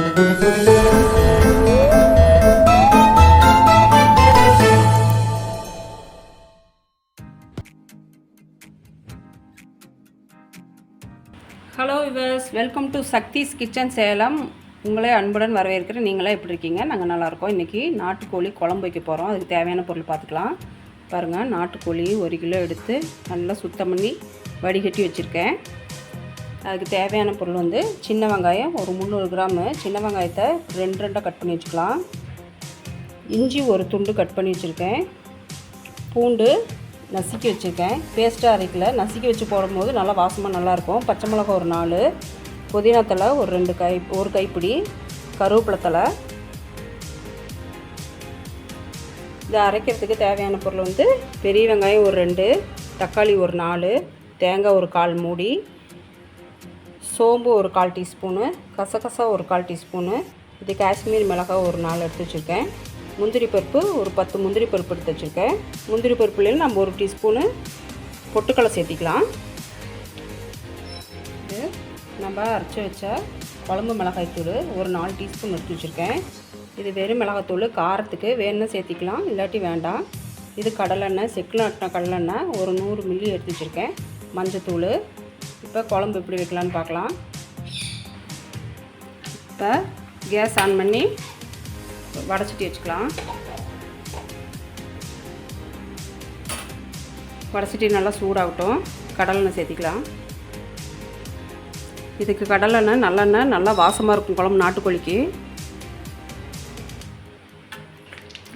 Hello viewers, welcome to Sakthi's kitchen Salem. உங்களே அன்புடன் வரவேற்கிறேன். நீங்களே எப்படி இருக்கீங்க? நாங்கள் நல்லாயிருக்கோம். இன்றைக்கி நாட்டுக்கோழி குழம்பு வைக்க போகிறோம். அதுக்கு தேவையான பொருள் பார்த்துக்கலாம். பாருங்கள், நாட்டுக்கோழி 1 கிலோ எடுத்து நல்லா சுத்தம் பண்ணி வடிகட்டி வச்சுருக்கேன். அதுக்கு தேவையான பொருள் வந்து சின்ன வெங்காயம் ஒரு 300 கிராமு. சின்ன வெங்காயத்தை 2 கட் பண்ணி வச்சுக்கலாம். இஞ்சி ஒரு துண்டு கட் பண்ணி வச்சுருக்கேன். பூண்டு நசுக்கி வச்சுருக்கேன். பேஸ்ட்டாக அரைக்கல, நசுக்கி வச்சு போடும்போது நல்லா வாசமாக நல்லாயிருக்கும். பச்சை மிளகா ஒரு 4, புதினா தலை ஒரு கைப்பிடி, கருவேப்பிலை தலை. இதை அரைக்கிறதுக்கு தேவையான பொருள் வந்து பெரிய வெங்காயம் ஒரு 2, தக்காளி ஒரு 4, தேங்காய் ஒரு 1/4 மூடி, சோம்பு ஒரு 1/4 டீஸ்பூனு, கசகசா ஒரு 1/4 டீஸ்பூனு, இது காஷ்மீர் மிளகாய் ஒரு 4 எடுத்து வச்சுருக்கேன். முந்திரி பருப்பு ஒரு 10 முந்திரி பருப்பு எடுத்து வச்சுருக்கேன். முந்திரி பருப்புலேயும் நம்ம 1 டீஸ்பூனு பொட்டுக்கடலை சேர்த்திக்கலாம். இது நம்ம அரைச்சி வச்ச குழம்பு மிளகாய்த்தூள் ஒரு 4 டீஸ்பூன் எடுத்து வச்சுருக்கேன். இது வெறும் மிளகாத்தூள், காரத்துக்கு வேணும்னா சேர்த்திக்கலாம், இல்லாட்டி வேண்டாம். இது கடலெண்ணெய், செக்கில் ஆட்டின கடலெண்ணெய் ஒரு 100 மில்லி எடுத்து வச்சுருக்கேன். மஞ்சத்தூள். இப்போ குழம்பு எப்படி வைக்கலான்னு பார்க்கலாம். இப்போ கேஸ் ஆன் பண்ணி வடைச்சிட்டு வச்சுக்கலாம். வடைச்சிட்டு நல்லா சூடாகட்டும். கடலெண்ணெய் சேர்த்திக்கலாம். இதுக்கு கடலெண்ணெய் நல்லெண்ணெய் நல்லா வாசமாக இருக்கும் குழம்பு நாட்டுக்கோழிக்கு.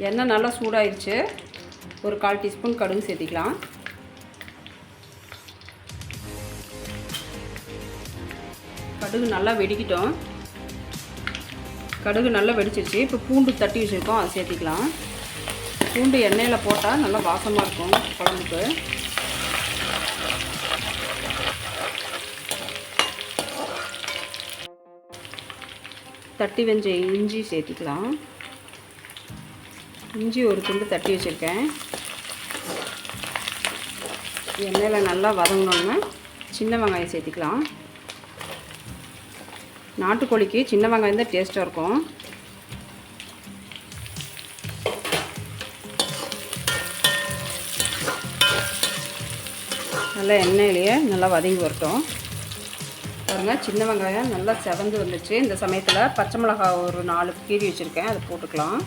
எண்ணெய் நல்லா சூடாயிருச்சு. ஒரு 1/4 டீஸ்பூன் கடுகு சேர்த்திக்கலாம். கடுகு நல்லா வெடிக்கிட்டோம். கடுகு நல்லா வெடிச்சிருச்சு. இப்போ பூண்டு தட்டி வச்சுருக்கோம், அதை சேர்த்திக்கலாம். பூண்டு எண்ணெயில் போட்டால் நல்லா வாசமாக இருக்கும் குழம்புக்கு. தட்டி வெஞ்ச இஞ்சி சேர்த்திக்கலாம். இஞ்சி ஒரு துண்டு தட்டி வச்சுருக்கேன். எண்ணெயில் நல்லா வதங்கினோன்னா சின்ன வெங்காயம் சேர்த்திக்கலாம். நாட்டுக்கோழிக்கு சின்ன வெங்காயம் தான் டேஸ்ட்டாக இருக்கும். நல்லா எண்ணெயிலேயே நல்லா வதங்கி வரட்டும். பாருங்கள், சின்ன வெங்காயம் நல்லா செவந்து வந்துச்சு. இந்த சமயத்தில் பச்சை மிளகாய் ஒரு 4 கீறி வச்சுருக்கேன், அதை போட்டுக்கலாம்.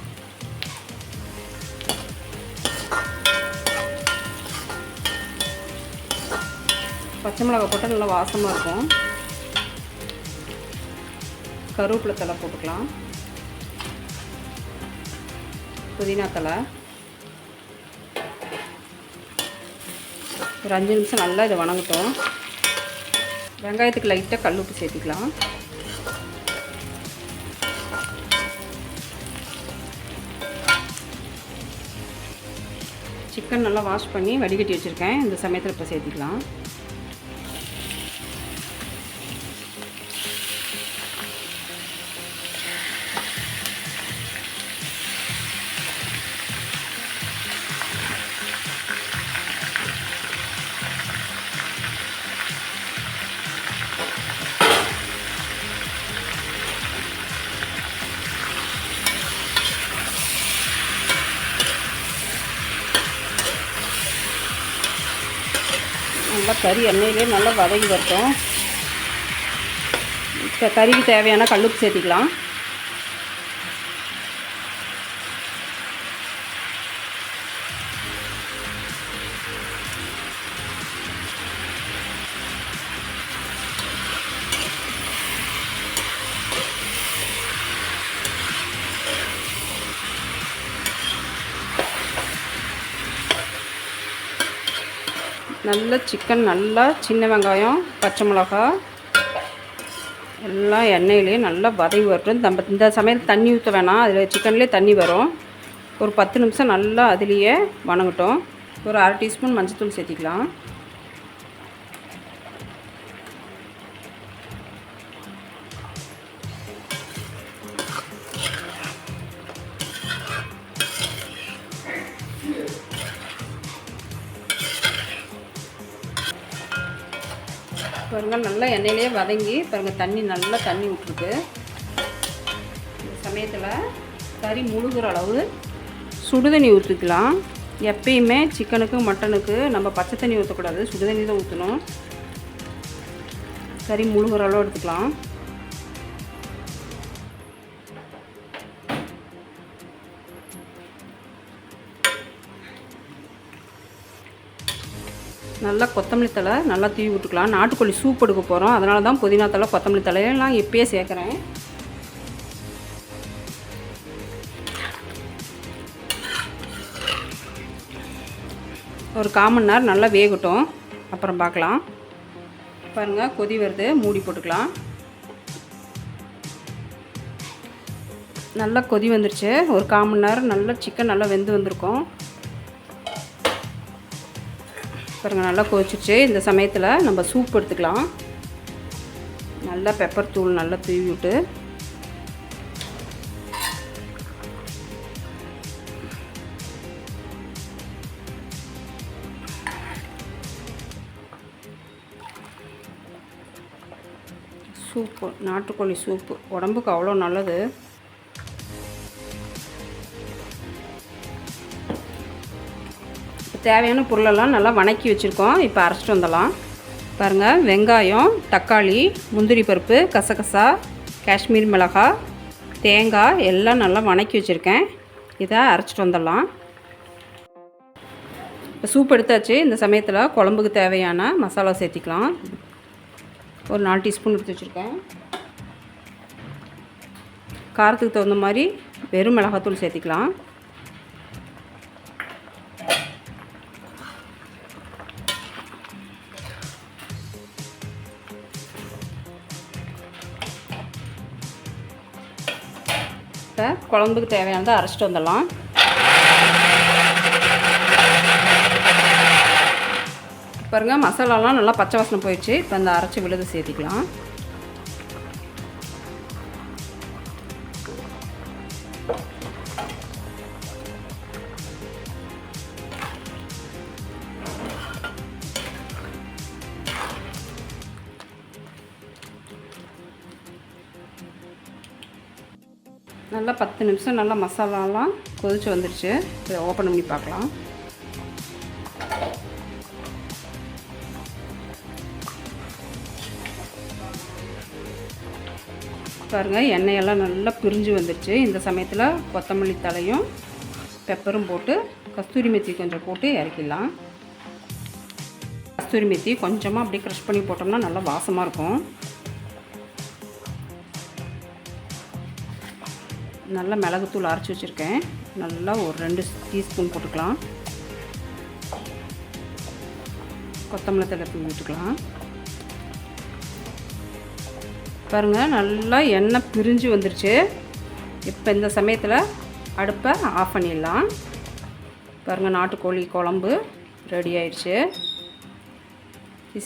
பச்சை மிளகாய் போட்டால் நல்லா வாசமாக இருக்கும். கருவேப்பிலை தலை போட்டுக்கலாம். புதினா தலை ஒரு 5 நிமிஷம் நல்லா இதை வணங்கட்டும். வெங்காயத்துக்கு லைட்டாக கல் உப்பு சேர்த்திக்கலாம். சிக்கன் நல்லா வாஷ் பண்ணி வடிகட்டி வச்சுருக்கேன். இந்த சமயத்தில் இப்போ சேர்த்திக்கலாம். நல்லா கறி எண்ணெயிலே நல்லா வதங்கி வரட்டும். இப்போ கறிக்கு தேவையான கல்லுப்பு சேர்த்திக்கலாம். நல்ல சிக்கன், நல்லா சின்ன வெங்காயம், பச்சை மிளகாய் எல்லாம் எண்ணெயிலேயே நல்லா வதங்கி வரட்டும். நம்ம இந்த சமையல் தண்ணி ஊற்ற வேணாம், அதில் சிக்கன்லேயே தண்ணி வரும். ஒரு 10 நிமிஷம் நல்லா அதுலேயே வணங்கட்டும். ஒரு 1/2 டீஸ்பூன் மஞ்சத்தூள் சேர்த்திக்கலாம். பாருங்கள், நல்லா எண்ணெயிலே வதங்கி பாருங்கள், தண்ணி நல்லா தண்ணி விட்டுருக்கு. சமயத்தில் கறி முழுகிற அளவு சுடுதண்ணி ஊற்றிக்கலாம். எப்பயுமே சிக்கனுக்கு மட்டனுக்கு நம்ம பச்சை தண்ணி ஊற்றக்கூடாது, சுடுதண்ணி தான் ஊற்றணும். கறி முழுகிற அளவு எடுத்துக்கலாம். நல்லா கொத்தமல்லி தழை நல்லா தூவி விட்டுக்கலாம். நாட்டுக்கோழி சூப் எடுக்க போகிறோம், அதனால தான் புதினா தழை கொத்தமல்லி தழையெல்லாம் இப்பயே சேர்க்குறேன். ஒரு 1/4 மணி நேரம் நல்லா வேகட்டும், அப்புறம் பார்க்கலாம். பாருங்கள் கொதி வருது, மூடி போட்டுக்கலாம். நல்லா கொதி வந்துருச்சு. ஒரு 1/4 மணி நேரம் நல்லா சிக்கன் நல்லா வெந்து வந்திருக்கும். பாருங்கள் நல்லா கொதிச்சிருச்சு. இந்த சமயத்தில் நம்ம சூப் எடுத்துக்கலாம். நல்லா பெப்பர் தூள் நல்லா தூவி விட்டு சூப்பு, நாட்டுக்கோழி சூப்பு உடம்புக்கு அவ்வளோ நல்லது. தேவையான பொருளெல்லாம் நல்லா வணக்கி வச்சுருக்கோம். இப்போ அரைச்சிட்டு வந்துடலாம். பாருங்கள் வெங்காயம், தக்காளி, முந்திரி பருப்பு, கசகசா, காஷ்மீர் மிளகாய், தேங்காய் எல்லாம் நல்லா வணக்கி வச்சுருக்கேன். இதை அரைச்சிட்டு வந்துடலாம். இப்போ சூப் எடுத்தாச்சு. இந்த சமயத்தில் குழம்புக்கு தேவையான மசாலா சேர்த்திக்கலாம். ஒரு 4 டீஸ்பூன் எடுத்து வச்சுருக்கேன். காரத்துக்கு தகுந்த மாதிரி வெறும் மிளகாத்தூள் சேர்த்திக்கலாம். இப்போ குழம்புக்கு தேவையானதை அரைச்சிட்டு வந்துடலாம். பாருங்கள் மசாலாலாம் நல்லா பச்சை வாசனை போயிடுச்சு. இப்போ அந்த அரைச்சி விழுது சேர்த்திக்கலாம். நல்லா 10 நிமிஷம் நல்லா மசாலாலாம் கொதிச்சு வந்துடுச்சு. இதை ஓப்பன் பண்ணி பார்க்கலாம். பாருங்கள் எண்ணெயெல்லாம் நல்லா பிரிஞ்சு வந்துடுச்சு. இந்த சமயத்தில் கொத்தமல்லி தழையும் பெப்பரும் போட்டு கஸ்தூரி மெத்தி கொஞ்சம் போட்டு இறக்கிடலாம். கஸ்தூரி மெத்தி கொஞ்சமாக அப்படியே க்ரஷ் பண்ணி போட்டோம்னா நல்லா வாசமாக இருக்கும். நல்லா மிளகுத்தூள் அரைச்சி வச்சுருக்கேன். நல்லா ஒரு 2 டீஸ்பூன் போட்டுக்கலாம். கொத்தமல்லி தழை தூவி விட்டுக்கலாம். பாருங்கள் நல்லா எண்ணெய் பிரிஞ்சு வந்துருச்சு. இப்போ இந்த சமயத்தில் அடுப்பை ஆஃப் பண்ணிடலாம். பாருங்கள் நாட்டுக்கோழி குழம்பு ரெடி ஆயிடுச்சு.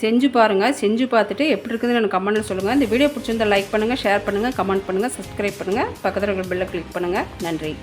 செஞ்சு பாருங்கள். செஞ்சு பார்த்துட்டு எப்படி இருக்குதுன்னு எனக்கு கமெண்ட்டில் சொல்லுங்கள். இந்த வீடியோ பிடிச்சிருந்தால் லைக் பண்ணுங்கள், ஷேர் பண்ணுங்கள், கமெண்ட் பண்ணுங்கள், சப்ஸ்கிரைப் பண்ணுங்கள், பக்கத்தில் இருக்கிற பெல்லை கிளிக் பண்ணுங்கள். நன்றி.